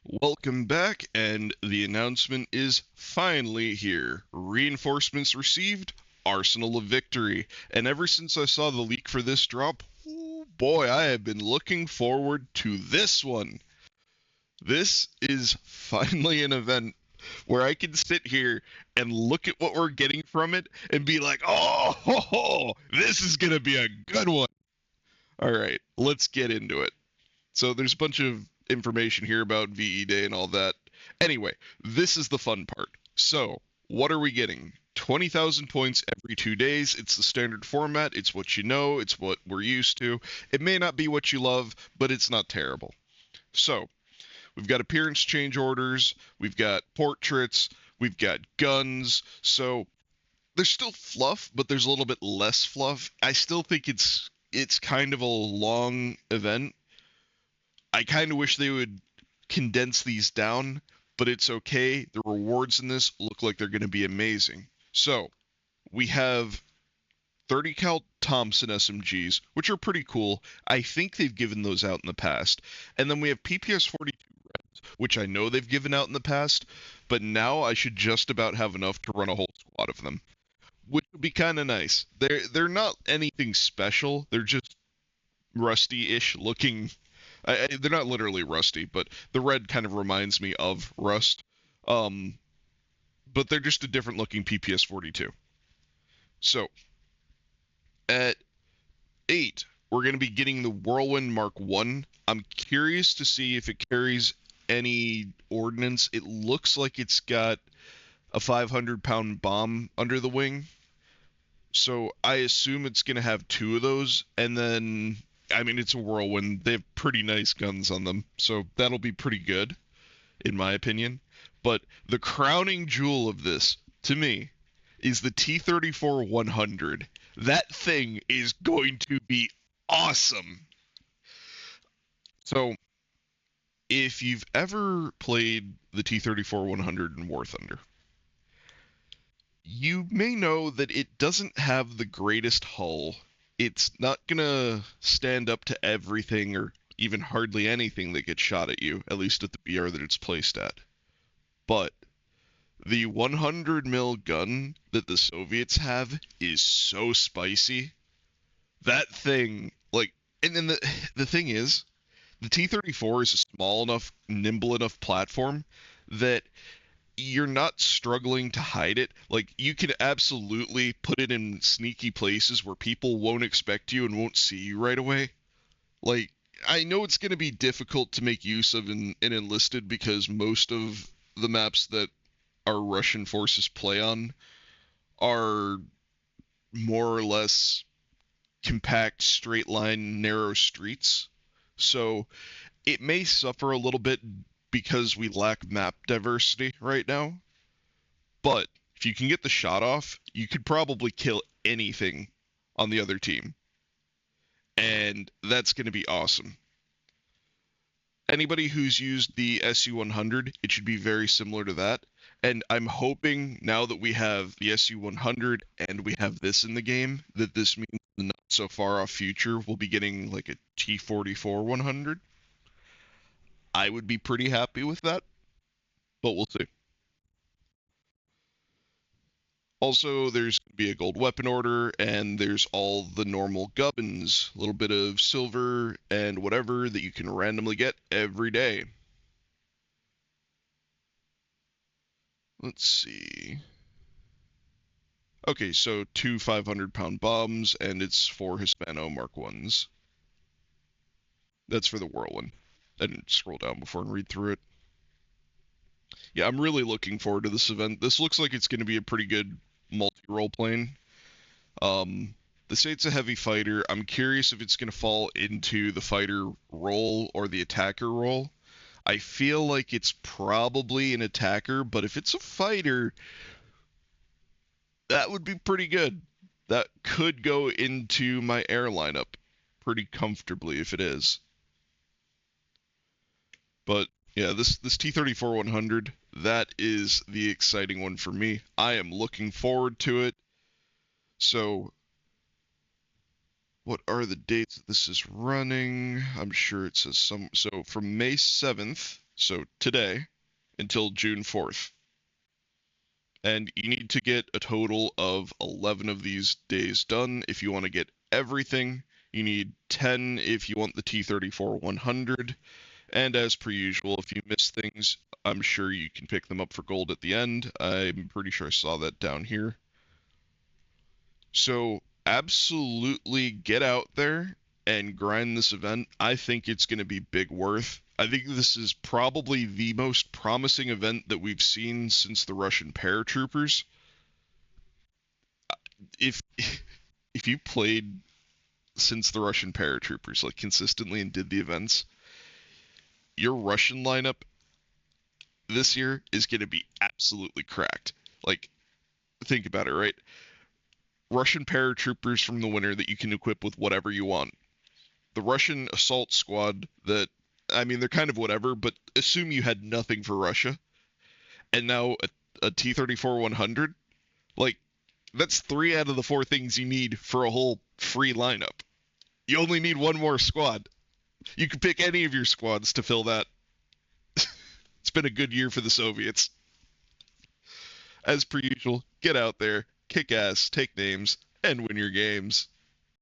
Welcome back, and the announcement is finally here. Reinforcements received, Arsenal of Victory. And ever since I saw the leak for this drop, oh boy, I have been looking forward to this one. This is finally an event where I can sit here and look at what we're getting from it and be like, oh, this is going to be a good one. All right, let's get into it. So there's a bunch of information here about VE Day and all that. Anyway, this is the fun part. So, what are we getting? 20,000 points every 2 days. It's the standard format. It's what you know. It's what we're used to. It may not be what you love, but it's not terrible. So, we've got appearance change orders. We've got portraits. We've got guns. So, there's still fluff, but there's a little bit less fluff. I still think it's kind of a long event. I kind of wish they would condense these down, but it's okay. The rewards in this look like they're going to be amazing. So, we have 30 cal Thompson SMGs, which are pretty cool. I think they've given those out in the past. And then we have PPS 42 Reds, which I know they've given out in the past, but now I should just about have enough to run a whole squad of them, which would be kind of nice. They're not anything special. They're just rusty-ish looking. They're not literally rusty, but the red kind of reminds me of rust. Um, but they're just a different looking PPS 42. So at 8, we're going to be getting the Whirlwind Mark 1. I'm curious to see if it carries any ordnance. It looks like it's got a 500-pound bomb under the wing. So I assume it's going to have two of those, and then I mean it's a Whirlwind. They have pretty nice guns on them, so that'll be pretty good in my opinion. But the crowning jewel of this to me is the T-34 100. That thing is going to be awesome. So, if you've ever played the T-34 100 in War Thunder, you may know that it doesn't have the greatest hull. It's not going to stand up to everything or even hardly anything that gets shot at you, at least at the BR that it's placed at. But the 100 mil gun that the Soviets have is so spicy. That thing, like, and then the thing is, the T-34 is a small enough, nimble enough platform that you're not struggling to hide it. Like you can absolutely put it in sneaky places where people won't expect you and won't see you right away. Like I know it's going to be difficult to make use of in Enlisted because most of the maps that our Russian forces play on are more or less compact, straight line, narrow streets. So it may suffer a little bit because we lack map diversity right now. But if you can get the shot off, you could probably kill anything on the other team. And that's going to be awesome. Anybody who's used the SU-100, it should be very similar to that. And I'm hoping now that we have the SU-100 and we have this in the game, that this means the not so far off future we'll be getting like a T-44 100. I would be pretty happy with that, but we'll see. Also, there's going to be a gold weapon order, and there's all the normal gubbins, a little bit of silver, and whatever that you can randomly get every day. Let's see. Okay, so two 500-pound bombs, and it's four Hispano Mark 1s. That's for the Whirlwind. I didn't scroll down before and read through it. Yeah, I'm really looking forward to this event. This looks like it's going to be a pretty good multi-role plane. They say it's a heavy fighter. I'm curious if it's going to fall into the fighter role or the attacker role. I feel like it's probably an attacker, but if it's a fighter, that would be pretty good. That could go into my air lineup pretty comfortably if it is. But yeah, this T-34 100, that is the exciting one for me. I am looking forward to it. So what are the dates that this is running? I'm sure it says some. So from May 7th So today until June 4th. And you need to get a total of 11 of these days done if you want to get everything. You need 10 if you want the T34 100. And as per usual, if you miss things, I'm sure you can pick them up for gold at the end. I'm pretty sure I saw that down here. So absolutely get out there and grind this event. I think it's going to be big worth. I think this is probably the most promising event that we've seen since the Russian paratroopers. If if you played since the Russian paratroopers like consistently and did the events, your Russian lineup this year is going to be absolutely cracked. Like think about it, right? Russian paratroopers from the winter that you can equip with whatever you want. The Russian assault squad that, I mean, they're kind of whatever, but assume you had nothing for Russia, and now a T-34 100, like, that's 3 out of the 4 things you need for a whole free lineup. You only need one more squad. You can pick any of your squads to fill that. It's been a good year for the Soviets. As per usual, get out there, kick ass, take names, and win your games.